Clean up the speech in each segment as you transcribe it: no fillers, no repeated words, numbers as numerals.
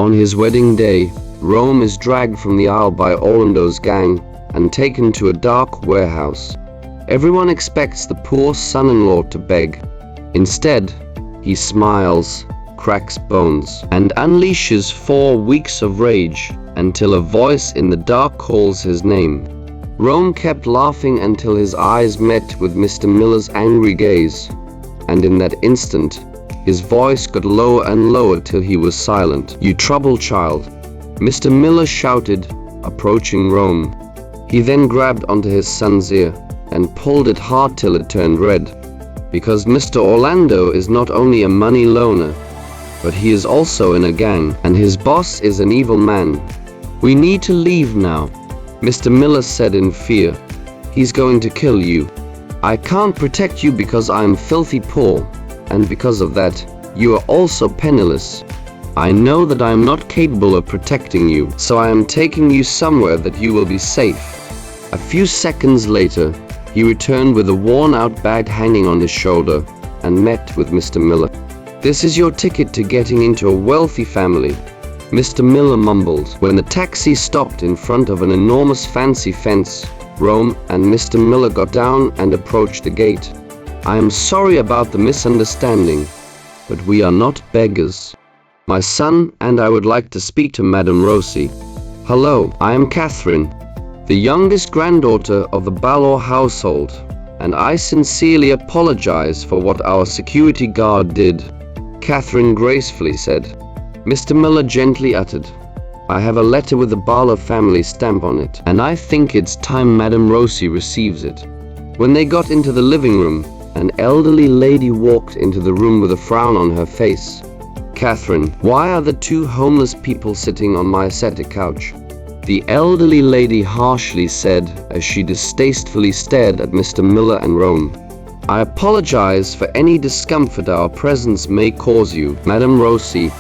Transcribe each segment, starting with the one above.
On his wedding day, Rome is dragged from the aisle by Orlando's gang and taken to a dark warehouse. Everyone expects the poor son-in-law to beg. Instead, he smiles, cracks bones, and unleashes 4 weeks of rage until a voice in the dark calls his name. Rome kept laughing until his eyes met with Mr. Miller's angry gaze, and in that instant, his voice got lower and lower till he was silent. "You troubled child," Mr. Miller shouted, approaching Rome. He then grabbed onto his son's ear and pulled it hard till it turned red. Because Mr. Orlando is not only a money loaner, but he is also in a gang, and his boss is an evil man. "We need to leave now," Mr. Miller said in fear. "He's going to kill you. I can't protect you because I'm filthy poor, and because of that, you are also penniless. I know that I am not capable of protecting you, so I am taking you somewhere that you will be safe." A few seconds later, he returned with a worn-out bag hanging on his shoulder and met with Mr. Miller. "This is your ticket to getting into a wealthy family," Mr. Miller mumbled. When the taxi stopped in front of an enormous fancy fence, Rome and Mr. Miller got down and approached the gate. "I am sorry about the misunderstanding, but we are not beggars. My son and I would like to speak to Madame Rossi." "Hello, I am Catherine, the youngest granddaughter of the Barlow household, and I sincerely apologize for what our security guard did," Catherine gracefully said. Mr. Miller gently uttered, "I have a letter with the Barlow family stamp on it, and I think it's time Madame Rossi receives it." When they got into the living room, an elderly lady walked into the room with a frown on her face. "Catherine, why are the 2 homeless people sitting on my ascetic couch?" the elderly lady harshly said as she distastefully stared at Mr. Miller and Rome. "I apologize for any discomfort our presence may cause you, Madame Rossi,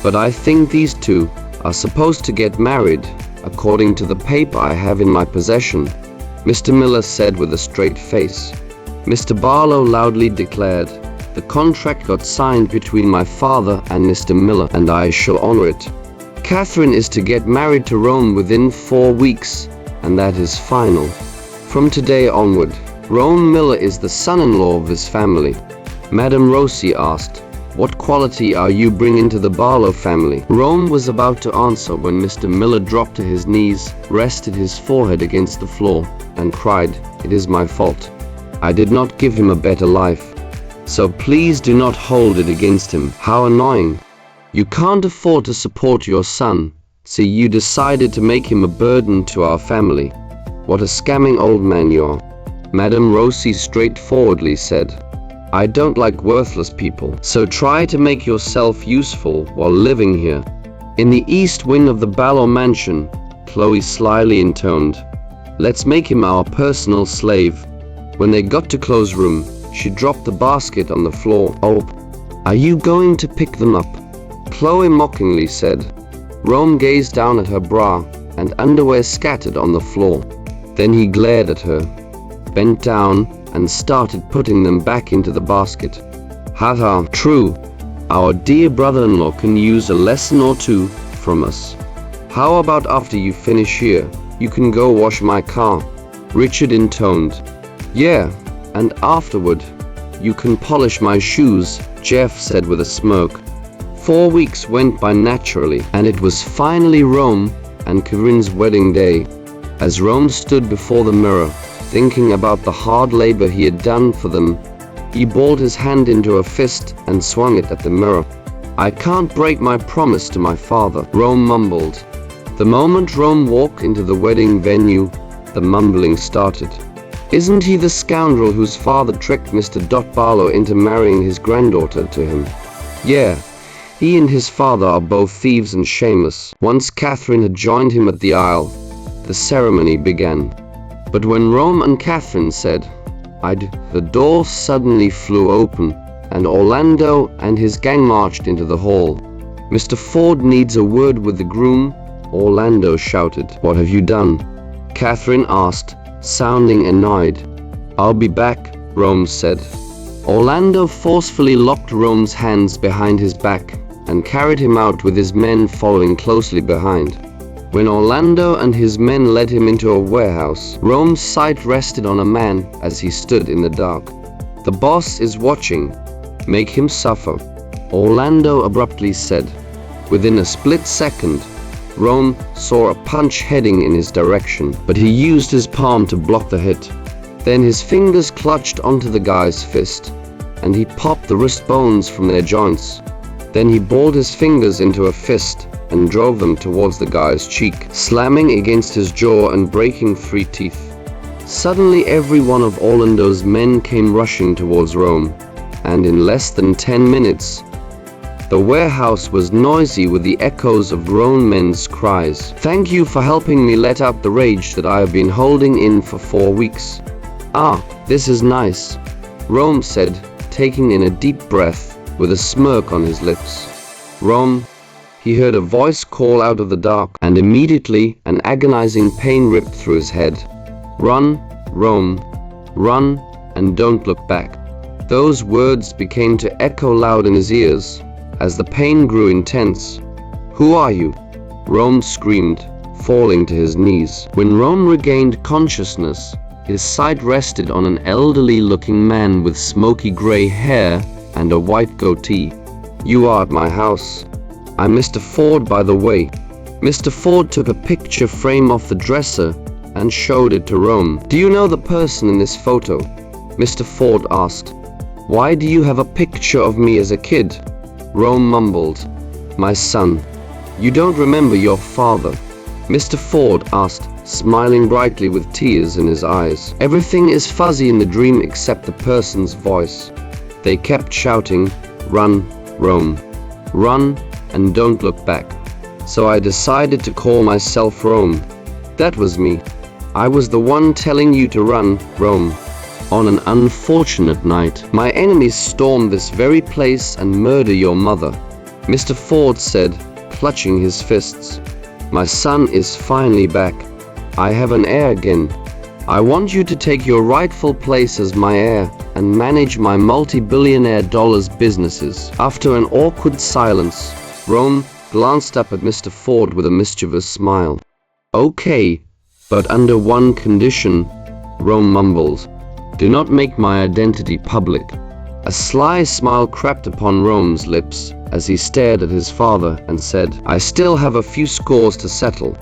but I think these 2 are supposed to get married, according to the paper I have in my possession," Mr. Miller said with a straight face. Mr. Barlow loudly declared, "The contract got signed between my father and Mr. Miller, and I shall honor it. Catherine is to get married to Rome within 4 weeks, and that is final. From today onward, Rome Miller is the son-in-law of his family." Madame Rossi asked, "What quality are you bringing to the Barlow family?" Rome was about to answer when Mr. Miller dropped to his knees, rested his forehead against the floor, and cried, "It is my fault. I did not give him a better life. So please do not hold it against him." "How annoying. You can't afford to support your son, so you decided to make him a burden to our family. What a scamming old man you are," Madame Rossi straightforwardly said. "I don't like worthless people, so try to make yourself useful while living here." In the east wing of the Barlow mansion, Chloe slyly intoned, "Let's make him our personal slave." When they got to Chloe's room, she dropped the basket on the floor. "Oh, are you going to pick them up?" Chloe mockingly said. Rome gazed down at her bra and underwear scattered on the floor. Then he glared at her, bent down, and started putting them back into the basket. "Haha, true. Our dear brother-in-law can use a lesson or 2 from us. How about after you finish here, you can go wash my car?" Richard intoned. "Yeah, and afterward, you can polish my shoes," Jeff said with a smirk. 4 weeks went by naturally, and it was finally Rome and Corinne's wedding day. As Rome stood before the mirror, thinking about the hard labor he had done for them, he balled his hand into a fist and swung it at the mirror. "I can't break my promise to my father," Rome mumbled. The moment Rome walked into the wedding venue, the mumbling started. "Isn't he the scoundrel whose father tricked Mr. Barlow into marrying his granddaughter to him? Yeah, he and his father are both thieves and shameless." Once Catherine had joined him at the aisle, the ceremony began. But when Rome and Catherine said, "I'd," the door suddenly flew open, and Orlando and his gang marched into the hall. "Mr. Ford needs a word with the groom," Orlando shouted. "What have you done?" Catherine asked, sounding annoyed. "I'll be back," Rome said. Orlando forcefully locked Rome's hands behind his back and carried him out with his men following closely behind. When Orlando and his men led him into a warehouse, Rome's sight rested on a man as he stood in the dark. "The boss is watching. Make him suffer," Orlando abruptly said. Within a split second, Rome saw a punch heading in his direction, but he used his palm to block the hit. Then his fingers clutched onto the guy's fist, and he popped the wrist bones from their joints. Then he balled his fingers into a fist and drove them towards the guy's cheek, slamming against his jaw and breaking 3 teeth. Suddenly every one of Orlando's men came rushing towards Rome, and in less than 10 minutes, the warehouse was noisy with the echoes of grown men's cries. "Thank you for helping me let out the rage that I have been holding in for 4 weeks. Ah, this is nice," Rome said, taking in a deep breath with a smirk on his lips. "Rome," he heard a voice call out of the dark, and immediately an agonizing pain ripped through his head. "Run, Rome, run, and don't look back." Those words began to echo loud in his ears as the pain grew intense. "Who are you?" Rome screamed, falling to his knees. When Rome regained consciousness, his sight rested on an elderly-looking man with smoky gray hair and a white goatee. "You are at my house. I'm Mr. Ford, by the way." Mr. Ford took a picture frame off the dresser and showed it to Rome. "Do you know the person in this photo?" Mr. Ford asked. "Why do you have a picture of me as a kid?" Rome mumbled. "My son. You don't remember your father?" Mr. Ford asked, smiling brightly with tears in his eyes. "Everything is fuzzy in the dream except the person's voice." They kept shouting, "Run, Rome. Run, and don't look back." So I decided to call myself Rome. That was me. I was the one telling you to run, Rome. On an unfortunate night, my enemies stormed this very place and murder your mother," Mr. Ford said, clutching his fists. "My son is finally back. I have an heir again. I want you to take your rightful place as my heir and manage my multi-billionaire dollars businesses." After an awkward silence, Rome glanced up at Mr. Ford with a mischievous smile. "Okay, but under one condition," Rome mumbled. "Do not make my identity public." A sly smile crept upon Rome's lips as he stared at his father and said, "I still have a few scores to settle."